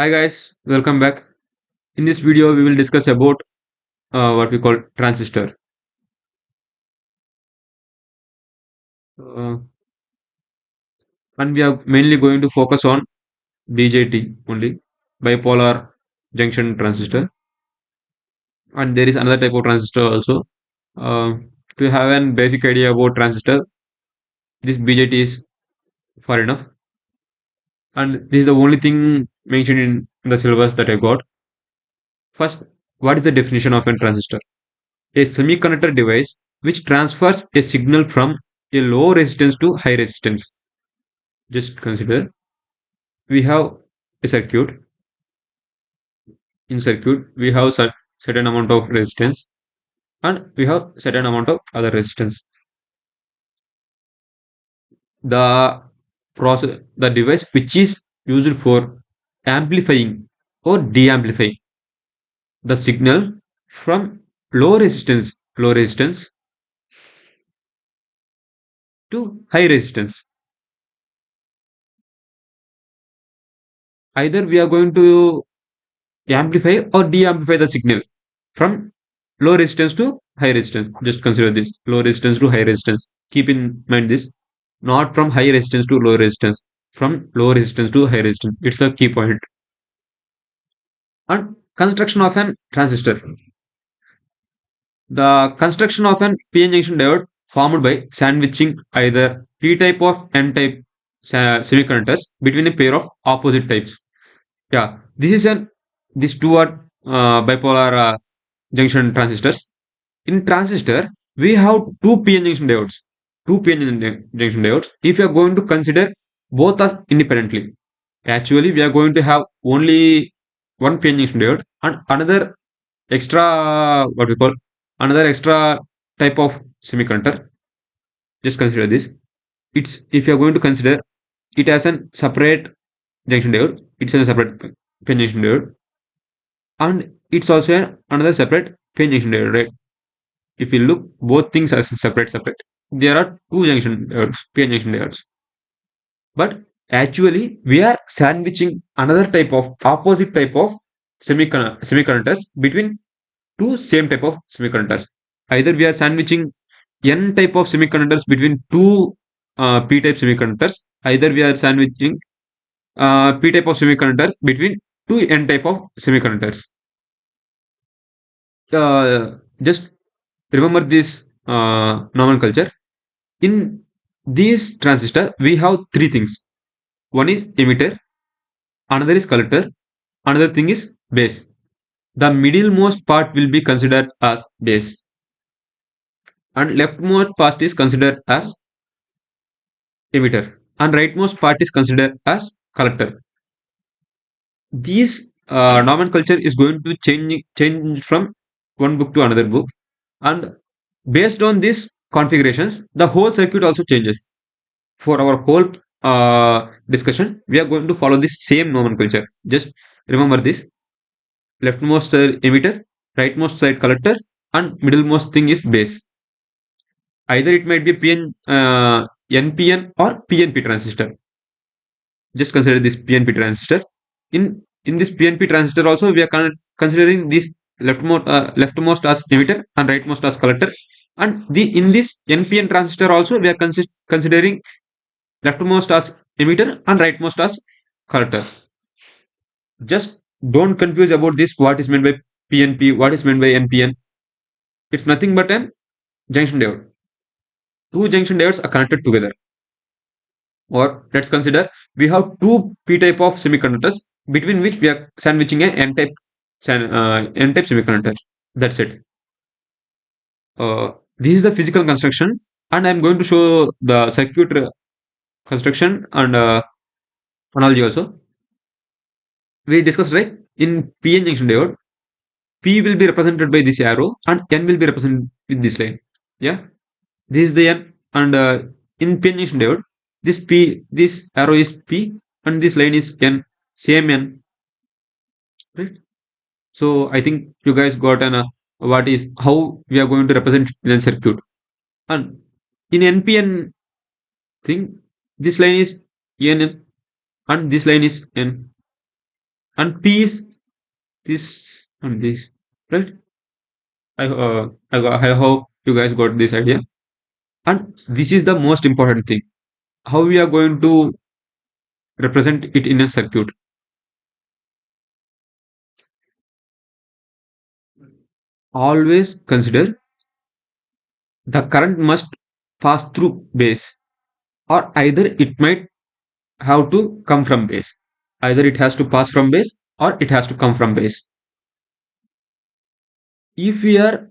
Hi guys, welcome back. In this video, we will discuss about what we call transistor. Uh, and we are mainly going to focus on BJT only, bipolar junction transistor. And there is another type of transistor also. Uh, to have an basic idea about transistor, this BJT is far enough. And this is the only thing mentioned in the syllabus that I got. First, what is the definition of a transistor? A semiconductor device which transfers a signal from a low resistance to high resistance. Just consider we have a circuit. In circuit we have certain amount of resistance and we have certain amount of other resistance. The device which is used for amplifying or de-amplifying the signal from low resistance to high resistance. Either we are going to amplify or de-amplify the signal from low resistance to high resistance. Just consider this: low resistance to high resistance. Keep in mind this: not from high resistance to low resistance, from low resistance to high resistance. It's a key point. And construction of an transistor. The construction of an PN junction diode formed by sandwiching either P type or N type semiconductors between a pair of opposite types. Yeah, this is an these two are bipolar junction transistors. In transistor, we have two PN junction diodes. Two junction diodes. If you are going to consider both as independently, actually we are going to have only one PN junction diode and another extra what we call another extra type of semiconductor. Just consider this. It's if you are going to consider it as a separate junction diode, it's a separate PN junction diode, and it's also another separate PN junction diode, right? If you look both things as separate, there are two junction diodes, PN junction diodes. But actually, we are sandwiching another type of opposite type of semiconductors between two same type of semiconductors. Either we are sandwiching N type of semiconductors between two P type semiconductors. Either we are sandwiching P type of semiconductors between two N type of semiconductors. Just remember this nomenclature. In these transistor, we have three things. One is emitter, another is collector, another thing is base. The middlemost part will be considered as base, and leftmost part is considered as emitter, and rightmost part is considered as collector. These nomenclature is going to change from one book to another book, and based on these configurations, the whole circuit also changes. For our whole discussion, we are going to follow this same nomenclature. Just remember this: leftmost side emitter, rightmost side collector, and middlemost thing is base. Either it might be NPN or PNP transistor. Just consider this PNP transistor. In this PNP transistor also, we are considering this leftmost as emitter and rightmost as collector. And in this NPN transistor also, we are considering leftmost as emitter and rightmost as collector. Just don't confuse about this. What is meant by PNP? What is meant by NPN? It's nothing but an junction diode. Two junction diodes are connected together. Or let's consider we have two P type of semiconductors between which we are sandwiching an N type semiconductor. That's it. This is the physical construction, and I'm going to show the circuit construction and analogy also. We discussed, right? In PN junction diode, P will be represented by this arrow and N will be represented with this line. Yeah, this is the N, and in PN junction diode, this arrow is P and this line is N, same N, right? So I think you guys got an what is how we are going to represent the circuit. And in NPN thing, this line is N and this line is N, and P is this and this, right? I hope you guys got this idea. And this is the most important thing. How we are going to represent it in a circuit. Always consider the current must pass through base, or either it might have to come from base. Either it has to pass from base or it has to come from base. If we are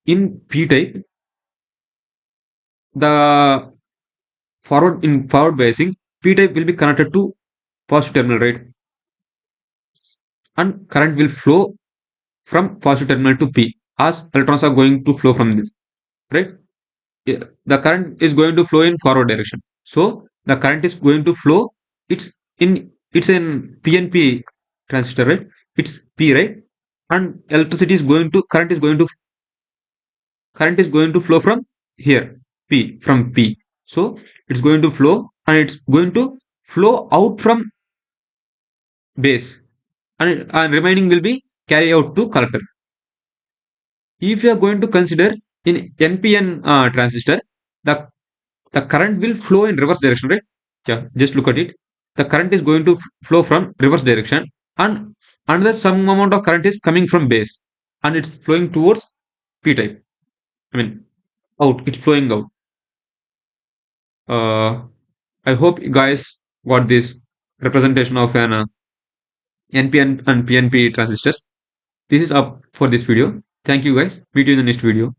in P type, the forward biasing, P type will be connected to positive terminal, right? And current will flow from positive terminal to P as electrons are going to flow from this, right? Yeah, the current is going to flow in forward direction. So the current is going to flow. It's in PNP transistor, right? It's P, right? And electricity is going to current is going to flow from here, P, from P. So it's going to flow and it's going to flow out from base, and remaining will be carried out to collector. If you are going to consider in NPN transistor, the the current will flow in reverse direction, right? Yeah, just look at it. The current is going to flow from reverse direction, and another some amount of current is coming from base, and it's flowing towards P type. I mean, out. It's flowing out. Uh, I hope you guys got this representation of an NPN and PNP transistors. This is up for this video. Thank you guys. Meet you in the next video.